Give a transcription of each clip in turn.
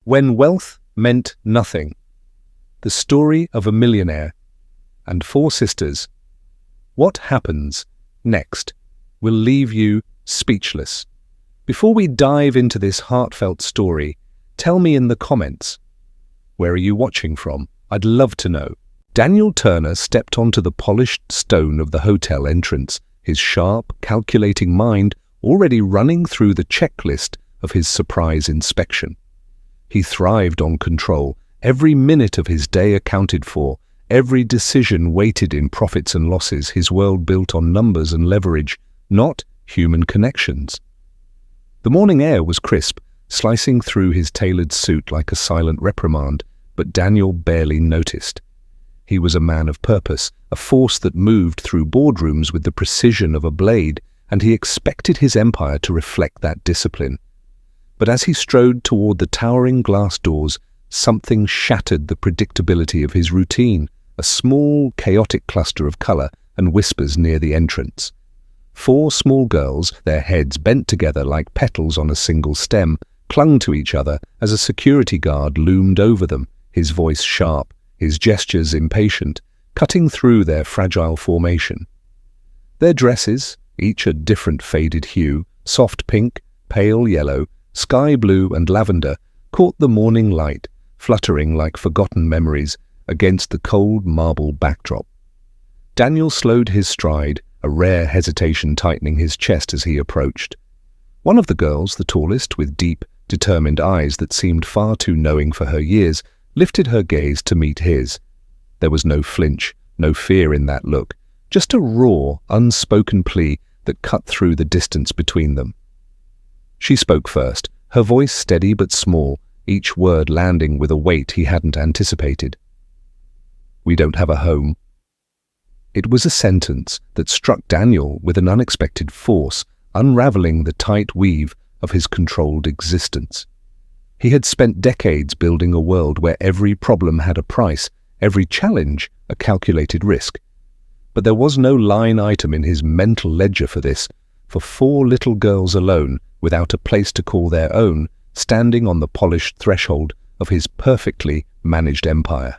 When wealth meant nothing. The story of a millionaire and four sisters. What happens next will leave you speechless. Before we dive into this heartfelt story, tell me in the comments, where are you watching from? I'd love to know. Daniel Turner stepped onto the polished stone of the hotel entrance, his sharp, calculating mind already running through the checklist of his surprise inspection. He thrived on control, every minute of his day accounted for, every decision weighted in profits and losses, his world built on numbers and leverage, not human connections. The morning air was crisp, slicing through his tailored suit like a silent reprimand, but Daniel barely noticed. He was a man of purpose, a force that moved through boardrooms with the precision of a blade, and he expected his empire to reflect that discipline. But as he strode toward the towering glass doors, something shattered the predictability of his routine, a small, chaotic cluster of color and whispers near the entrance. Four small girls, their heads bent together like petals on a single stem, clung to each other as a security guard loomed over them, his voice sharp, his gestures impatient, cutting through their fragile formation. Their dresses, each a different faded hue, soft pink, pale yellow, sky blue and lavender, caught the morning light, fluttering like forgotten memories against the cold marble backdrop. Daniel slowed his stride, a rare hesitation tightening his chest as he approached. One of the girls, the tallest, with deep, determined eyes that seemed far too knowing for her years, lifted her gaze to meet his. There was no flinch, no fear in that look, just a raw, unspoken plea that cut through the distance between them. She spoke first, her voice steady but small, each word landing with a weight he hadn't anticipated. "We don't have a home." It was a sentence that struck Daniel with an unexpected force, unraveling the tight weave of his controlled existence. He had spent decades building a world where every problem had a price, every challenge a calculated risk. But there was no line item in his mental ledger for this, for four little girls alone, without a place to call their own, standing on the polished threshold of his perfectly managed empire.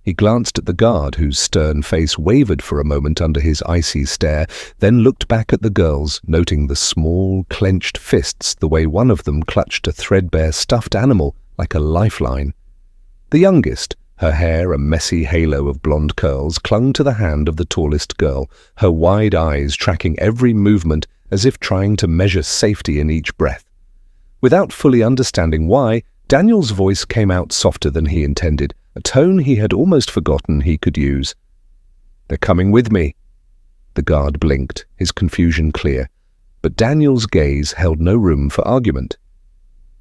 He glanced at the guard, whose stern face wavered for a moment under his icy stare, then looked back at the girls, noting the small, clenched fists, the way one of them clutched a threadbare stuffed animal like a lifeline. The youngest, her hair a messy halo of blonde curls, clung to the hand of the tallest girl, her wide eyes tracking every movement as if trying to measure safety in each breath. Without fully understanding why, Daniel's voice came out softer than he intended, a tone he had almost forgotten he could use. "They're coming with me." The guard blinked, his confusion clear, but Daniel's gaze held no room for argument.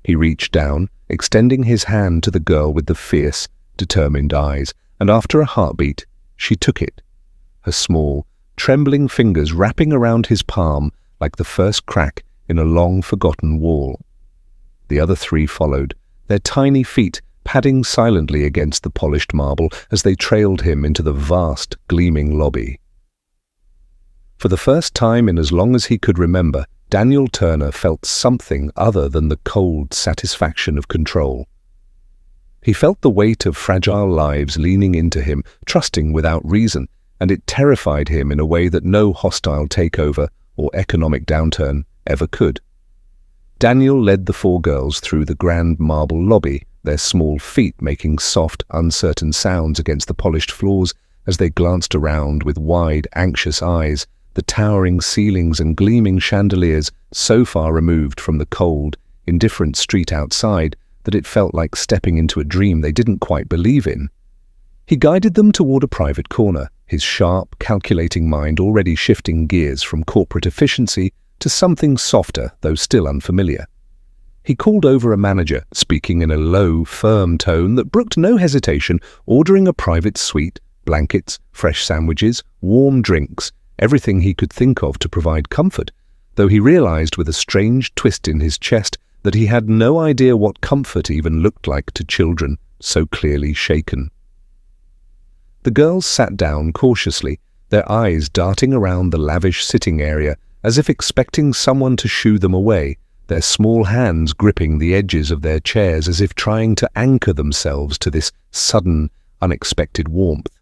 He reached down, extending his hand to the girl with the fierce, determined eyes, and after a heartbeat, she took it, her small, trembling fingers wrapping around his palm like the first crack in a long-forgotten wall. The other three followed, their tiny feet padding silently against the polished marble as they trailed him into the vast, gleaming lobby. For the first time in as long as he could remember, Daniel Turner felt something other than the cold satisfaction of control. He felt the weight of fragile lives leaning into him, trusting without reason, and it terrified him in a way that no hostile takeover or economic downturn ever could. Daniel led the four girls through the grand marble lobby, their small feet making soft, uncertain sounds against the polished floors as they glanced around with wide, anxious eyes, the towering ceilings and gleaming chandeliers so far removed from the cold, indifferent street outside that it felt like stepping into a dream they didn't quite believe in. He guided them toward a private corner, his sharp, calculating mind already shifting gears from corporate efficiency to something softer, though still unfamiliar. He called over a manager, speaking in a low, firm tone that brooked no hesitation, ordering a private suite, blankets, fresh sandwiches, warm drinks, everything he could think of to provide comfort, though he realized with a strange twist in his chest that he had no idea what comfort even looked like to children so clearly shaken. The girls sat down cautiously, their eyes darting around the lavish sitting area as if expecting someone to shoo them away, their small hands gripping the edges of their chairs as if trying to anchor themselves to this sudden, unexpected warmth.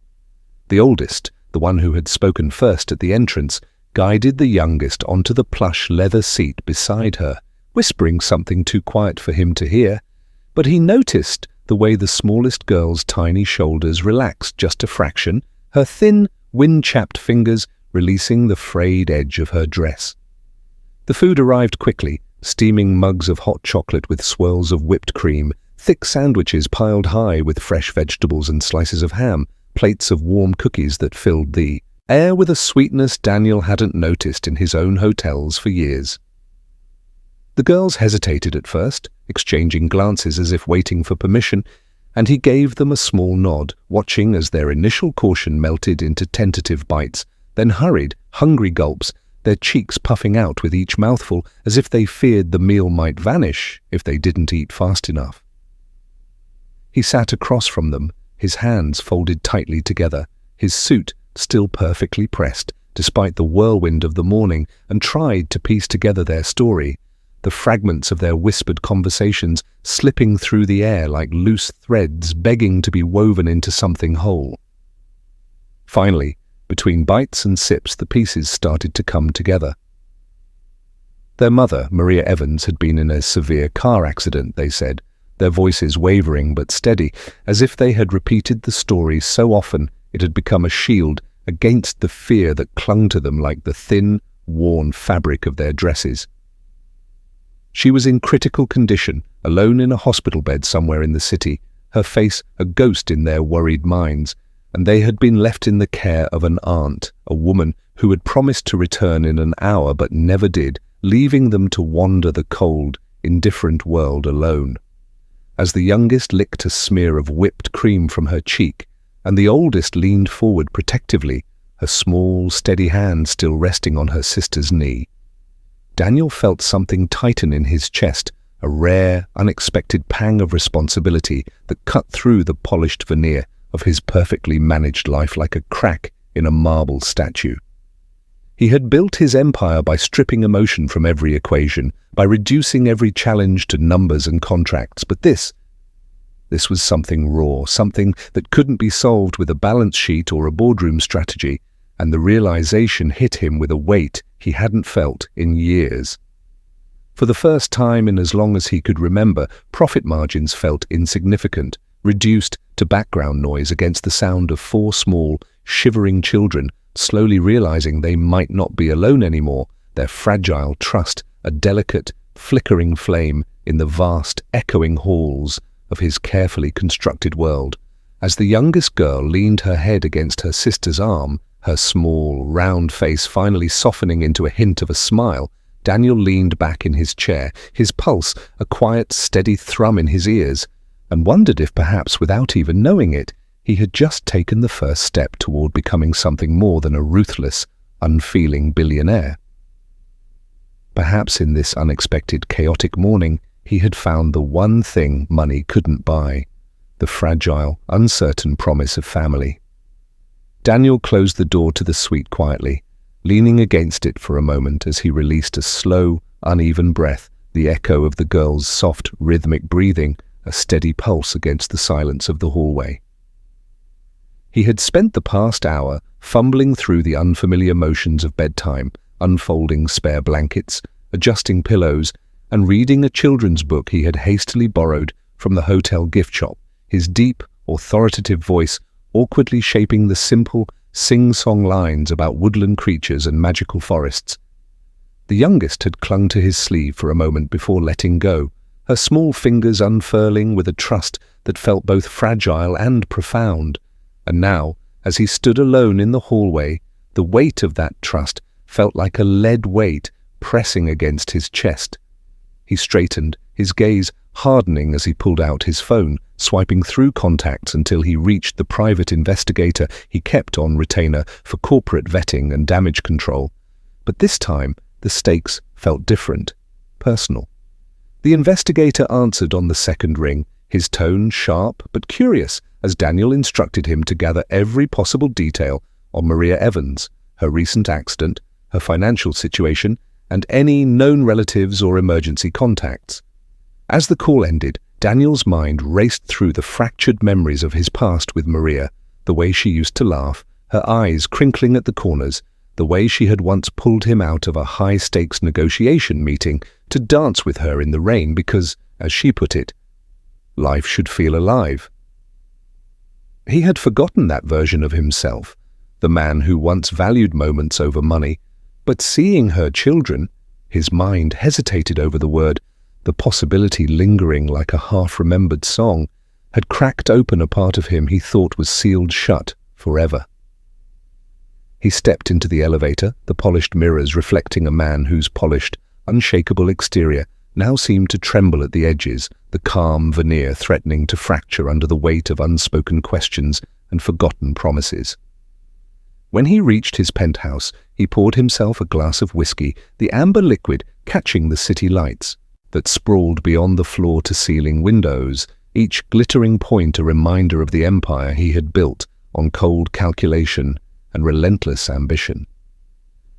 The oldest, the one who had spoken first at the entrance, guided the youngest onto the plush leather seat beside her, whispering something too quiet for him to hear, but he noticed the way the smallest girl's tiny shoulders relaxed just a fraction, her thin, wind-chapped fingers releasing the frayed edge of her dress. The food arrived quickly, steaming mugs of hot chocolate with swirls of whipped cream, thick sandwiches piled high with fresh vegetables and slices of ham, plates of warm cookies that filled the air with a sweetness Daniel hadn't noticed in his own hotels for years. The girls hesitated at first, exchanging glances as if waiting for permission, and he gave them a small nod, watching as their initial caution melted into tentative bites, then hurried, hungry gulps, their cheeks puffing out with each mouthful as if they feared the meal might vanish if they didn't eat fast enough. He sat across from them, his hands folded tightly together, his suit still perfectly pressed, despite the whirlwind of the morning, and tried to piece together their story, the fragments of their whispered conversations slipping through the air like loose threads begging to be woven into something whole. Finally, between bites and sips, the pieces started to come together. Their mother, Maria Evans, had been in a severe car accident, they said, their voices wavering but steady, as if they had repeated the story so often it had become a shield against the fear that clung to them like the thin, worn fabric of their dresses. She was in critical condition, alone in a hospital bed somewhere in the city, her face a ghost in their worried minds, and they had been left in the care of an aunt, a woman who had promised to return in an hour but never did, leaving them to wander the cold, indifferent world alone. As the youngest licked a smear of whipped cream from her cheek, and the oldest leaned forward protectively, her small, steady hand still resting on her sister's knee, Daniel felt something tighten in his chest, a rare, unexpected pang of responsibility that cut through the polished veneer of his perfectly managed life like a crack in a marble statue. He had built his empire by stripping emotion from every equation, by reducing every challenge to numbers and contracts, but this was something raw, something that couldn't be solved with a balance sheet or a boardroom strategy, and the realization hit him with a weight he hadn't felt in years. For the first time in as long as he could remember, profit margins felt insignificant, reduced to background noise against the sound of 4 small, shivering children slowly realizing they might not be alone anymore, their fragile trust a delicate, flickering flame in the vast, echoing halls of his carefully constructed world. As the youngest girl leaned her head against her sister's arm, her small, round face finally softening into a hint of a smile, Daniel leaned back in his chair, his pulse a quiet, steady thrum in his ears, and wondered if perhaps, without even knowing it, he had just taken the first step toward becoming something more than a ruthless, unfeeling billionaire. Perhaps in this unexpected, chaotic morning, he had found the one thing money couldn't buy, the fragile, uncertain promise of family. Daniel closed the door to the suite quietly, leaning against it for a moment as he released a slow, uneven breath, the echo of the girl's soft, rhythmic breathing, a steady pulse against the silence of the hallway. He had spent the past hour fumbling through the unfamiliar motions of bedtime, unfolding spare blankets, adjusting pillows, and reading a children's book he had hastily borrowed from the hotel gift shop, his deep, authoritative voice awkwardly shaping the simple, sing-song lines about woodland creatures and magical forests. The youngest had clung to his sleeve for a moment before letting go, her small fingers unfurling with a trust that felt both fragile and profound. And now, as he stood alone in the hallway, the weight of that trust felt like a lead weight pressing against his chest. He straightened, his gaze hardening as he pulled out his phone, swiping through contacts until he reached the private investigator he kept on retainer for corporate vetting and damage control. But this time, the stakes felt different, personal. The investigator answered on the second ring, his tone sharp but curious, as Daniel instructed him to gather every possible detail on Maria Evans, her recent accident, her financial situation, and any known relatives or emergency contacts. As the call ended, Daniel's mind raced through the fractured memories of his past with Maria, the way she used to laugh, her eyes crinkling at the corners, the way she had once pulled him out of a high-stakes negotiation meeting to dance with her in the rain because, as she put it, life should feel alive. He had forgotten that version of himself, the man who once valued moments over money, but seeing her children, his mind hesitated over the word, the possibility lingering like a half-remembered song, had cracked open a part of him he thought was sealed shut forever. He stepped into the elevator, the polished mirrors reflecting a man whose polished, unshakable exterior now seemed to tremble at the edges, the calm veneer threatening to fracture under the weight of unspoken questions and forgotten promises. When he reached his penthouse, he poured himself a glass of whiskey, the amber liquid catching the city lights that sprawled beyond the floor-to-ceiling windows, each glittering point a reminder of the empire he had built on cold calculation and relentless ambition.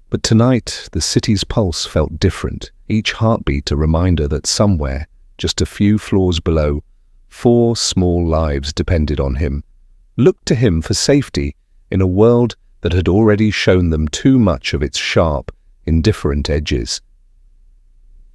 But tonight, the city's pulse felt different, each heartbeat a reminder that somewhere, just a few floors below, 4 small lives depended on him, looked to him for safety in a world that had already shown them too much of its sharp, indifferent edges.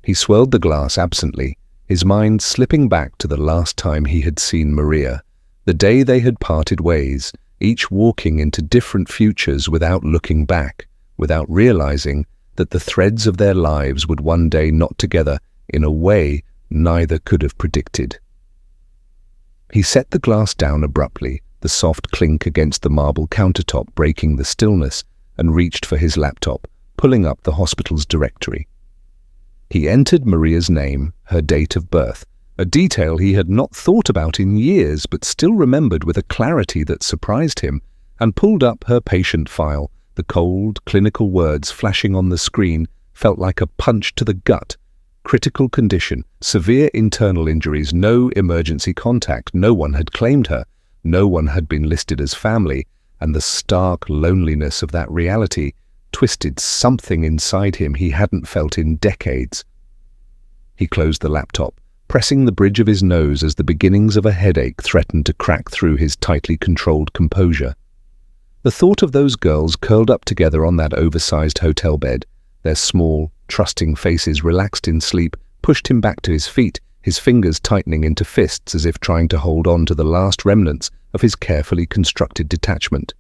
He swirled the glass absently, his mind slipping back to the last time he had seen Maria, the day they had parted ways, each walking into different futures without looking back, without realizing that the threads of their lives would one day knot together in a way neither could have predicted. He set the glass down abruptly, the soft clink against the marble countertop breaking the stillness, and reached for his laptop, pulling up the hospital's directory. He entered Maria's name, her date of birth, a detail he had not thought about in years but still remembered with a clarity that surprised him, and pulled up her patient file. The cold, clinical words flashing on the screen felt like a punch to the gut. Critical condition, severe internal injuries, no emergency contact, no one had claimed her, no one had been listed as family, and the stark loneliness of that reality twisted something inside him he hadn't felt in decades. He closed the laptop, pressing the bridge of his nose as the beginnings of a headache threatened to crack through his tightly controlled composure. The thought of those girls curled up together on that oversized hotel bed, their small, trusting faces relaxed in sleep, pushed him back to his feet, his fingers tightening into fists as if trying to hold on to the last remnants of his carefully constructed detachment.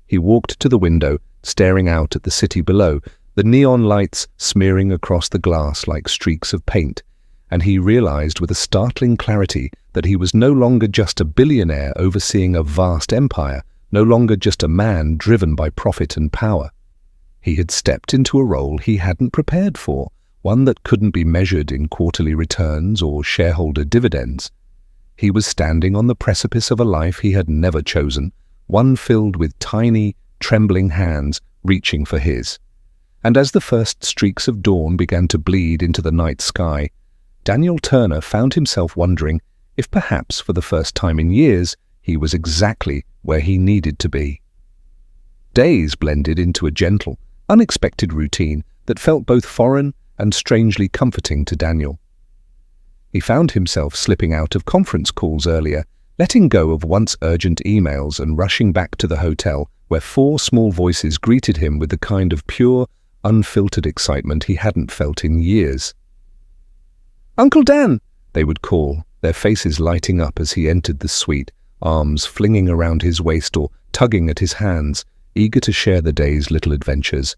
He walked to the window, staring out at the city below, the neon lights smearing across the glass like streaks of paint, and he realized with a startling clarity that he was no longer just a billionaire overseeing a vast empire, no longer just a man driven by profit and power. He had stepped into a role he hadn't prepared for, one that couldn't be measured in quarterly returns or shareholder dividends. He was standing on the precipice of a life he had never chosen, one filled with tiny, trembling hands reaching for his. And as the first streaks of dawn began to bleed into the night sky, Daniel Turner found himself wondering if perhaps for the first time in years he was exactly where he needed to be. Days blended into a gentle, unexpected routine that felt both foreign and strangely comforting to Daniel. He found himself slipping out of conference calls earlier, letting go of once urgent emails and rushing back to the hotel where 4 small voices greeted him with the kind of pure, unfiltered excitement he hadn't felt in years. "Uncle Dan!" they would call, their faces lighting up as he entered the suite, arms flinging around his waist or tugging at his hands, eager to share the day's little adventures.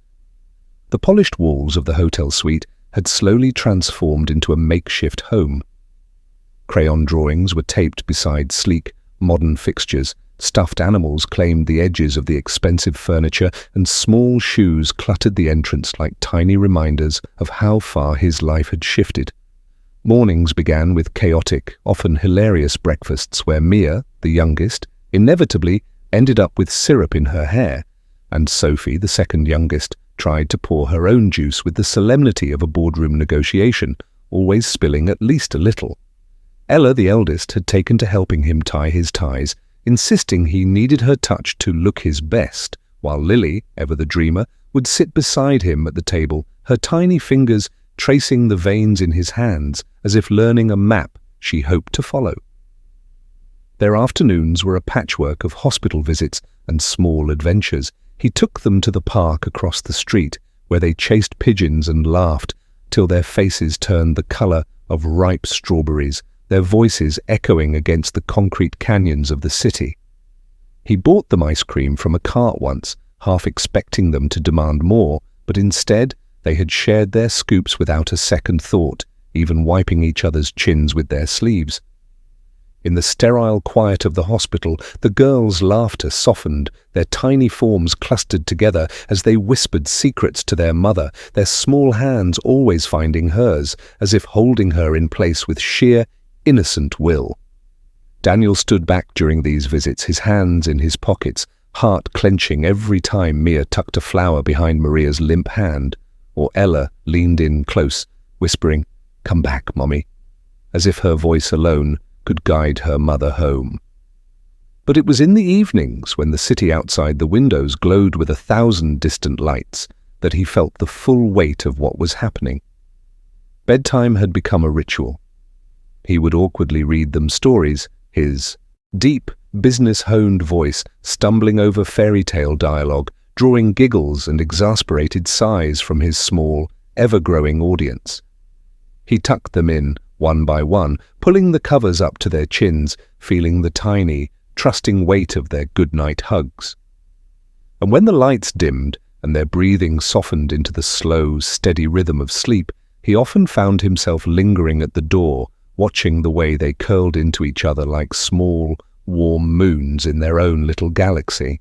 The polished walls of the hotel suite had slowly transformed into a makeshift home. Crayon drawings were taped beside sleek, modern fixtures, stuffed animals claimed the edges of the expensive furniture, and small shoes cluttered the entrance like tiny reminders of how far his life had shifted. Mornings began with chaotic, often hilarious breakfasts where Mia, the youngest, inevitably ended up with syrup in her hair, and Sophie, the second youngest, tried to pour her own juice with the solemnity of a boardroom negotiation, always spilling at least a little. Ella, the eldest, had taken to helping him tie his ties, insisting he needed her touch to look his best, while Lily, ever the dreamer, would sit beside him at the table, her tiny fingers tracing the veins in his hands as if learning a map she hoped to follow. Their afternoons were a patchwork of hospital visits and small adventures. He took them to the park across the street, where they chased pigeons and laughed till their faces turned the color of ripe strawberries, their voices echoing against the concrete canyons of the city. He bought them ice cream from a cart once, half expecting them to demand more, but instead they had shared their scoops without a second thought, even wiping each other's chins with their sleeves. In the sterile quiet of the hospital, the girls' laughter softened, their tiny forms clustered together as they whispered secrets to their mother, their small hands always finding hers, as if holding her in place with sheer, innocent will. Daniel stood back during these visits, his hands in his pockets, heart clenching every time Mia tucked a flower behind Maria's limp hand, or Ella leaned in close, whispering, "Come back, Mommy," as if her voice alone could guide her mother home. But it was in the evenings, when the city outside the windows glowed with 1,000 distant lights, that he felt the full weight of what was happening. Bedtime had become a ritual. He would awkwardly read them stories, his deep, business-honed voice stumbling over fairy tale dialogue, drawing giggles and exasperated sighs from his small, ever-growing audience. He tucked them in, one by one, pulling the covers up to their chins, feeling the tiny, trusting weight of their goodnight hugs. And when the lights dimmed and their breathing softened into the slow, steady rhythm of sleep, he often found himself lingering at the door, watching the way they curled into each other like small, warm moons in their own little galaxy.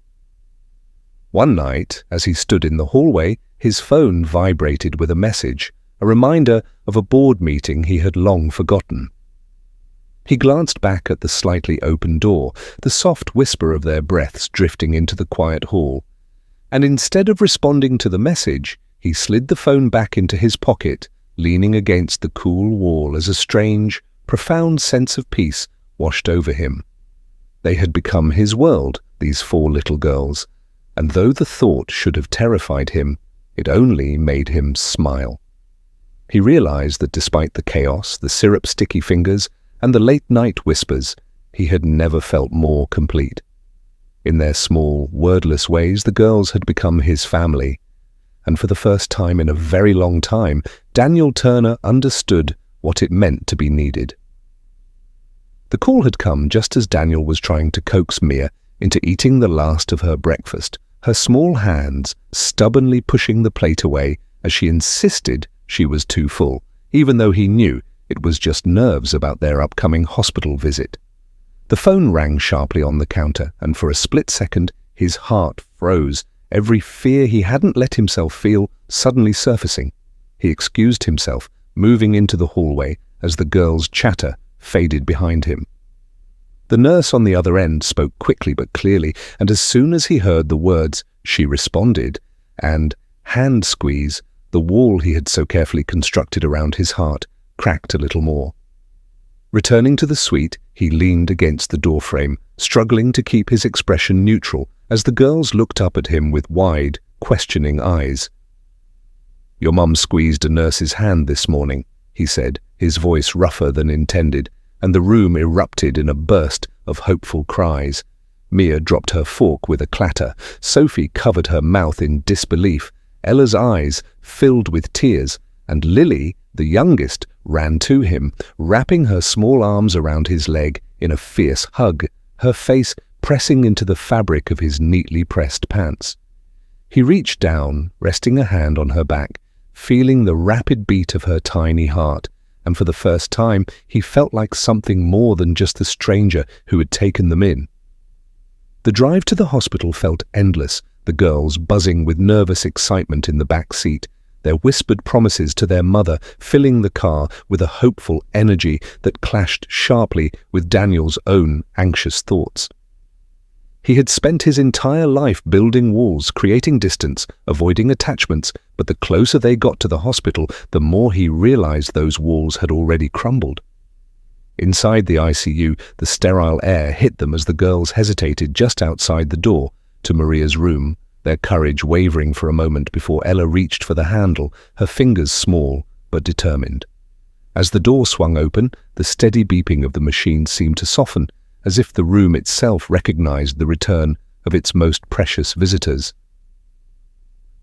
One night, as he stood in the hallway, his phone vibrated with a message, a reminder of a board meeting he had long forgotten. He glanced back at the slightly open door, the soft whisper of their breaths drifting into the quiet hall, and instead of responding to the message, he slid the phone back into his pocket, leaning against the cool wall as a strange, profound sense of peace washed over him. They had become his world, these 4 little girls, and though the thought should have terrified him, it only made him smile. He realized that despite the chaos, the syrup-sticky fingers, and the late-night whispers, he had never felt more complete. In their small, wordless ways, the girls had become his family, and for the first time in a very long time, Daniel Turner understood what it meant to be needed. The call had come just as Daniel was trying to coax Mia into eating the last of her breakfast, her small hands stubbornly pushing the plate away as she insisted she was too full, even though he knew it was just nerves about their upcoming hospital visit. The phone rang sharply on the counter, and for a split second his heart froze, every fear he hadn't let himself feel suddenly surfacing. He excused himself, moving into the hallway as the girls' chatter faded behind him. The nurse on the other end spoke quickly but clearly, and as soon as he heard the words, she responded, and hand squeeze, the wall he had so carefully constructed around his heart cracked a little more. Returning to the suite, he leaned against the doorframe, struggling to keep his expression neutral as the girls looked up at him with wide, questioning eyes. "Your mum squeezed a nurse's hand this morning," he said, his voice rougher than intended, and the room erupted in a burst of hopeful cries. Mia dropped her fork with a clatter. Sophie covered her mouth in disbelief. Ella's eyes filled with tears, and Lily, the youngest, ran to him, wrapping her small arms around his leg in a fierce hug, her face pressing into the fabric of his neatly pressed pants. He reached down, resting a hand on her back, feeling the rapid beat of her tiny heart, and for the first time he felt like something more than just the stranger who had taken them in. The drive to the hospital felt endless, the girls buzzing with nervous excitement in the back seat, their whispered promises to their mother filling the car with a hopeful energy that clashed sharply with Daniel's own anxious thoughts. He had spent his entire life building walls, creating distance, avoiding attachments, but the closer they got to the hospital, the more he realized those walls had already crumbled. Inside the ICU, the sterile air hit them as the girls hesitated just outside the door to Maria's room, their courage wavering for a moment before Ella reached for the handle, her fingers small but determined. As the door swung open, the steady beeping of the machine seemed to soften, as if the room itself recognized the return of its most precious visitors.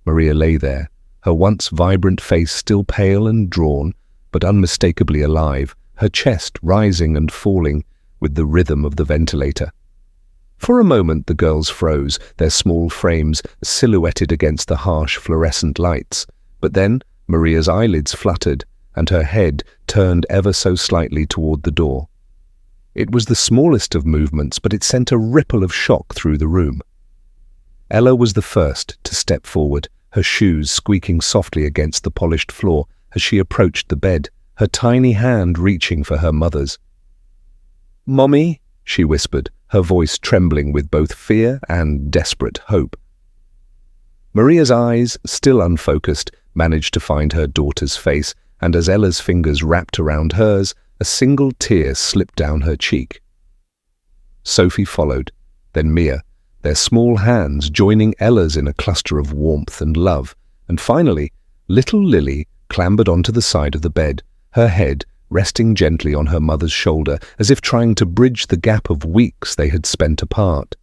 Maria lay there, her once vibrant face still pale and drawn, but unmistakably alive, her chest rising and falling with the rhythm of the ventilator. For a moment the girls froze, their small frames silhouetted against the harsh fluorescent lights, but then Maria's eyelids fluttered, and her head turned ever so slightly toward the door. It was the smallest of movements, but it sent a ripple of shock through the room. Ella was the first to step forward, her shoes squeaking softly against the polished floor as she approached the bed, her tiny hand reaching for her mother's. "Mommy," she whispered, her voice trembling with both fear and desperate hope. Maria's eyes, still unfocused, managed to find her daughter's face, and as Ella's fingers wrapped around hers, a single tear slipped down her cheek. Sophie followed, then Mia, their small hands joining Ella's in a cluster of warmth and love, and finally, little Lily clambered onto the side of the bed, her head resting gently on her mother's shoulder, as if trying to bridge the gap of weeks they had spent apart.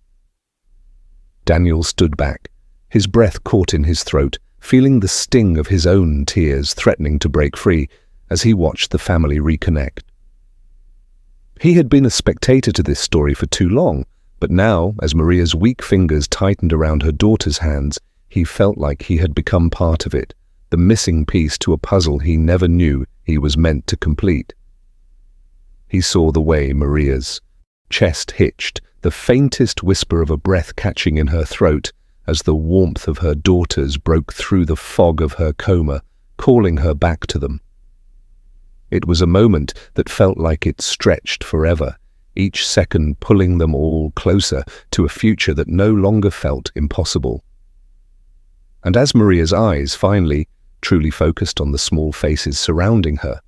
Daniel stood back, his breath caught in his throat, feeling the sting of his own tears threatening to break free as he watched the family reconnect. He had been a spectator to this story for too long, but now, as Maria's weak fingers tightened around her daughter's hands, he felt like he had become part of it, the missing piece to a puzzle he never knew he was meant to complete. He saw the way Maria's chest hitched, the faintest whisper of a breath catching in her throat as the warmth of her daughters broke through the fog of her coma, calling her back to them. It was a moment that felt like it stretched forever, each second pulling them all closer to a future that no longer felt impossible. And as Maria's eyes finally truly focused on the small faces surrounding her,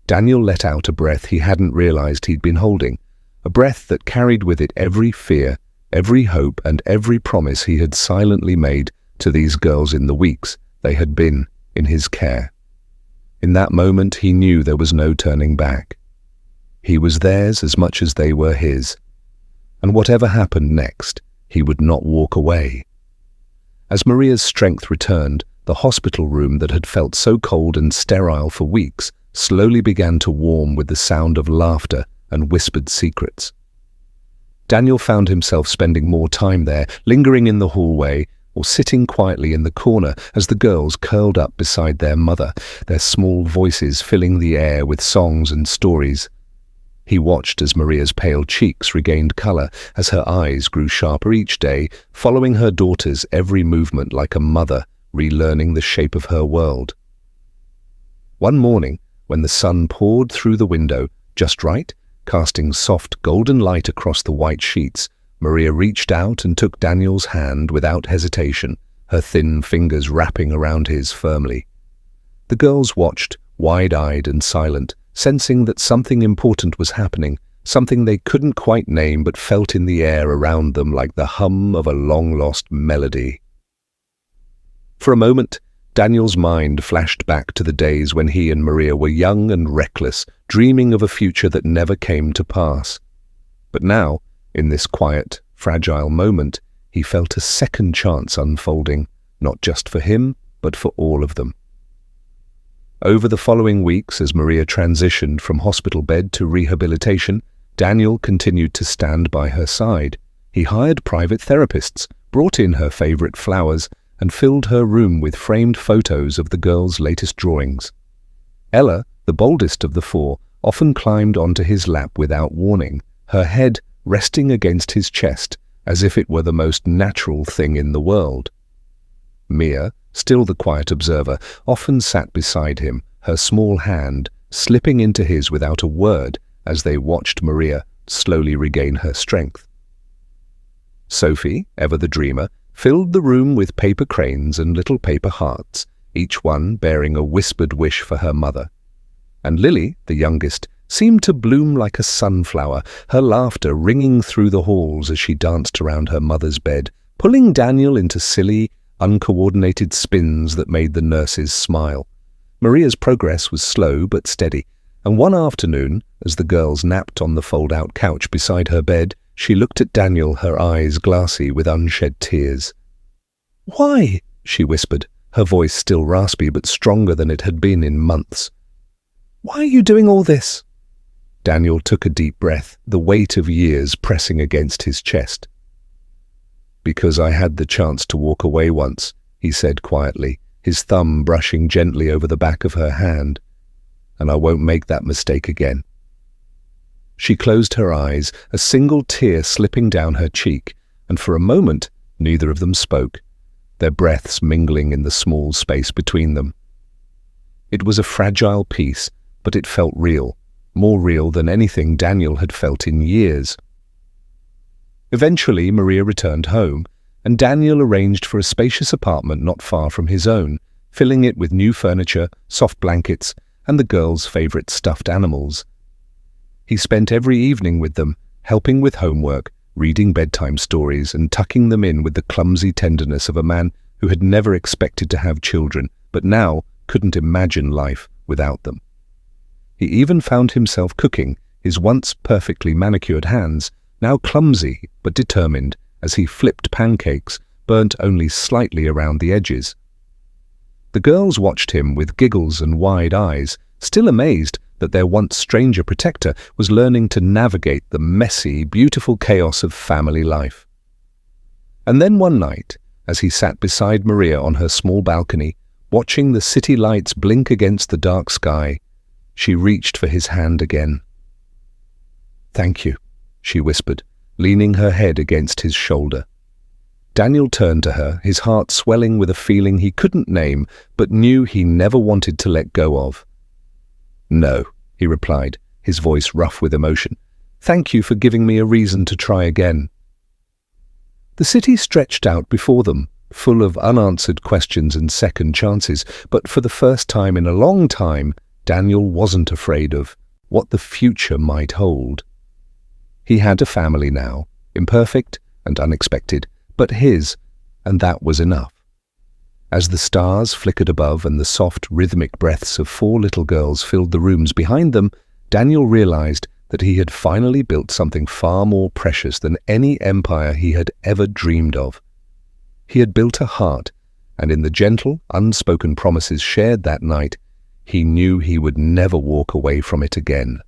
Daniel let out a breath he hadn't realized he'd been holding, a breath that carried with it every fear, every hope, and every promise he had silently made to these girls in the weeks they had been in his care. In that moment he knew there was no turning back. He was theirs as much as they were his, and whatever happened next, he would not walk away. As Maria's strength returned, the hospital room that had felt so cold and sterile for weeks slowly began to warm with the sound of laughter and whispered secrets. Daniel found himself spending more time there, lingering in the hallway or sitting quietly in the corner as the girls curled up beside their mother, their small voices filling the air with songs and stories. He watched as Maria's pale cheeks regained color, as her eyes grew sharper each day, following her daughter's every movement like a mother relearning the shape of her world. One morning, when the sun poured through the window, just right, casting soft golden light across the white sheets, Maria reached out and took Daniel's hand without hesitation, her thin fingers wrapping around his firmly. The girls watched, wide-eyed and silent, sensing that something important was happening, something they couldn't quite name but felt in the air around them like the hum of a long-lost melody. For a moment, Daniel's mind flashed back to the days when he and Maria were young and reckless, dreaming of a future that never came to pass. But now, in this quiet, fragile moment, he felt a second chance unfolding, not just for him, but for all of them. Over the following weeks, as Maria transitioned from hospital bed to rehabilitation, Daniel continued to stand by her side. He hired private therapists, brought in her favorite flowers, and filled her room with framed photos of the girls' latest drawings. Ella, the boldest of the four, often climbed onto his lap without warning, her head resting against his chest as if it were the most natural thing in the world. Mia, still the quiet observer, often sat beside him, her small hand slipping into his without a word as they watched Maria slowly regain her strength. Sophie, ever the dreamer, filled the room with paper cranes and little paper hearts, each one bearing a whispered wish for her mother. And Lily, the youngest, seemed to bloom like a sunflower, her laughter ringing through the halls as she danced around her mother's bed, pulling Daniel into silly, uncoordinated spins that made the nurses smile. Maria's progress was slow but steady, and one afternoon, as the girls napped on the fold-out couch beside her bed, she looked at Daniel, her eyes glassy with unshed tears. "Why?" she whispered, her voice still raspy but stronger than it had been in months. "Why are you doing all this?" Daniel took a deep breath, the weight of years pressing against his chest. "Because I had the chance to walk away once," he said quietly, his thumb brushing gently over the back of her hand. "And I won't make that mistake again." She closed her eyes, a single tear slipping down her cheek, and for a moment neither of them spoke, their breaths mingling in the small space between them. It was a fragile peace, but it felt real, more real than anything Daniel had felt in years. Eventually, Maria returned home, and Daniel arranged for a spacious apartment not far from his own, filling it with new furniture, soft blankets, and the girls' favorite stuffed animals. He spent every evening with them, helping with homework, reading bedtime stories, and tucking them in with the clumsy tenderness of a man who had never expected to have children, but now couldn't imagine life without them. He even found himself cooking, his once perfectly manicured hands now clumsy but determined as he flipped pancakes, burnt only slightly around the edges. The girls watched him with giggles and wide eyes, still amazed that their once stranger protector was learning to navigate the messy, beautiful chaos of family life. And then one night, as he sat beside Maria on her small balcony, watching the city lights blink against the dark sky, she reached for his hand again. "Thank you," she whispered, leaning her head against his shoulder. Daniel turned to her, his heart swelling with a feeling he couldn't name, but knew he never wanted to let go of. "No," he replied, his voice rough with emotion. "Thank you for giving me a reason to try again." The city stretched out before them, full of unanswered questions and second chances, but for the first time in a long time, Daniel wasn't afraid of what the future might hold. He had a family now, imperfect and unexpected, but his, and that was enough. As the stars flickered above and the soft, rhythmic breaths of 4 little girls filled the rooms behind them, Daniel realized that he had finally built something far more precious than any empire he had ever dreamed of. He had built a heart, and in the gentle, unspoken promises shared that night, he knew he would never walk away from it again.